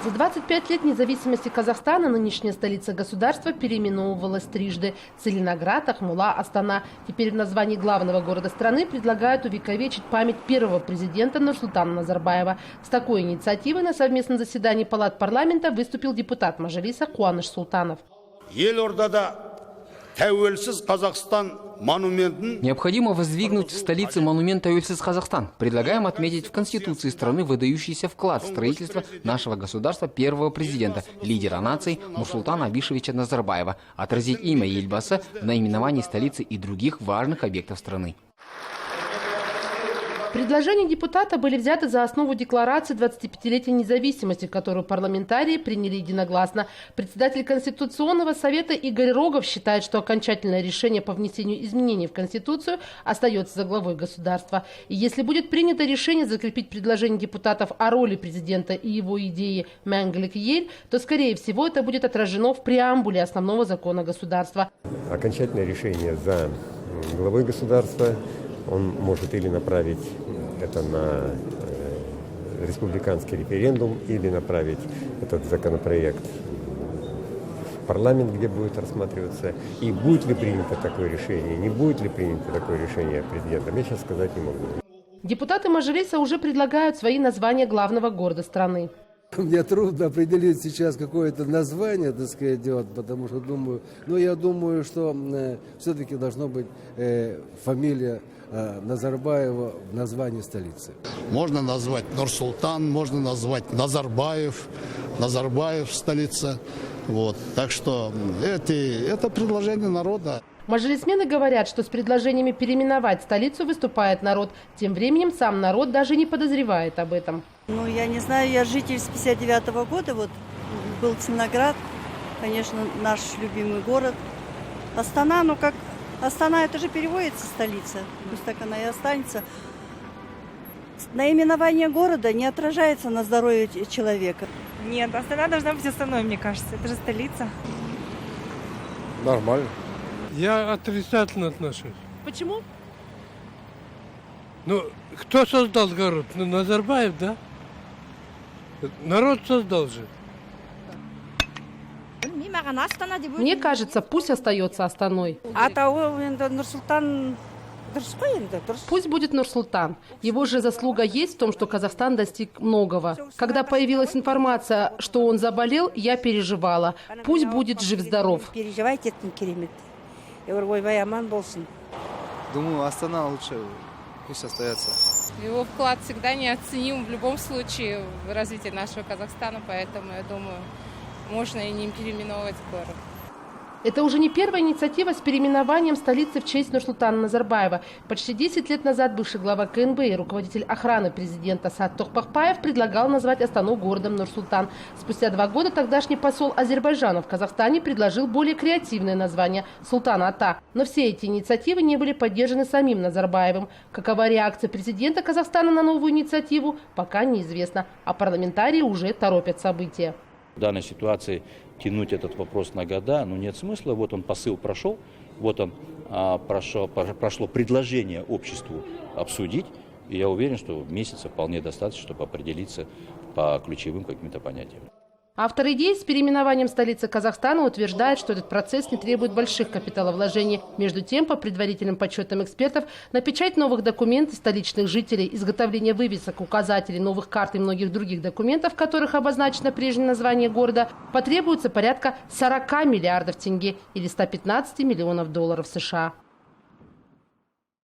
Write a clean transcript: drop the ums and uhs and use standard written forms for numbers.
За 25 лет независимости Казахстана нынешняя столица государства переименовывалась трижды. Целиноград, Ахмула, Астана. Теперь в названии главного города страны предлагают увековечить память первого президента Нурсултана Назарбаева. С такой инициативой на совместном заседании палат парламента выступил депутат Мажилиса Куаныш Султанов. Необходимо воздвигнуть в столице монумент «Тәуелсіз Казахстан». Предлагаем отметить в Конституции страны выдающийся вклад в строительство нашего государства первого президента, лидера нации Нурсултана Абишевича Назарбаева, отразить имя Ельбасы в наименовании столицы и других важных объектов страны. Предложения депутата были взяты за основу декларации 25-летия независимости, которую парламентарии приняли единогласно. Председатель Конституционного совета Игорь Рогов считает, что окончательное решение по внесению изменений в Конституцию остается за главой государства. И если будет принято решение закрепить предложение депутатов о роли президента и его идеи «Мәңгілік ел», то, скорее всего, это будет отражено в преамбуле основного закона государства. Окончательное решение за главой государства. Он может или направить это на республиканский референдум, или направить этот законопроект в парламент, где будет рассматриваться. И будет ли принято такое решение, не будет ли принято такое решение президентом, я сейчас сказать не могу. Депутаты Мажилиса уже предлагают свои названия главного города страны. Мне трудно определить сейчас какое-то название, так сказать, идет, потому что думаю, я думаю, что все-таки должно быть фамилия Назарбаева в названии столицы. Можно назвать Нурсултан, можно назвать Назарбаев, Назарбаев столица. Вот. Так что это предложение народа. Мажилисмены говорят, что с предложениями переименовать столицу выступает народ. Тем временем сам народ даже не подозревает об этом. Я не знаю, я житель с 59-го года, был Целиноград, конечно, наш любимый город. Астана, Астана, это же переводится столица, пусть так она и останется. Наименование города не отражается на здоровье человека. Нет, Астана должна быть Астаной, мне кажется, это же столица. Нормально. Я отрицательно отношусь. Почему? Кто создал город? Назарбаев, да? Народ создал же. Мне кажется, пусть остается Астаной. Пусть будет Нурсултан. Его же заслуга есть в том, что Казахстан достиг многого. Когда появилась информация, что он заболел, я переживала. Пусть будет жив-здоров. Думаю, Астана лучше, пусть остается. Его вклад всегда неоценим в любом случае в развитии нашего Казахстана, поэтому, я думаю, можно и не переименовывать город. Это уже не первая инициатива с переименованием столицы в честь Нурсултана Назарбаева. Почти 10 лет назад бывший глава КНБ и руководитель охраны президента Саад Тоқпақбаев предлагал назвать Астану городом Нур-Султан. Спустя 2 года тогдашний посол Азербайджана в Казахстане предложил более креативное название – Султан-Ата. Но все эти инициативы не были поддержаны самим Назарбаевым. Какова реакция президента Казахстана на новую инициативу, пока неизвестно. А парламентарии уже торопят события. В данной ситуации тянуть этот вопрос на года, нет смысла. Вот он посыл прошел, прошло предложение обществу обсудить. И я уверен, что месяца вполне достаточно, чтобы определиться по ключевым каким-то понятиям. Автор идеи с переименованием столицы Казахстана утверждает, что этот процесс не требует больших капиталовложений. Между тем, по предварительным подсчетам экспертов, на печать новых документов столичных жителей, изготовление вывесок, указателей, новых карт и многих других документов, в которых обозначено прежнее название города, потребуется порядка 40 миллиардов тенге или 115 миллионов долларов США.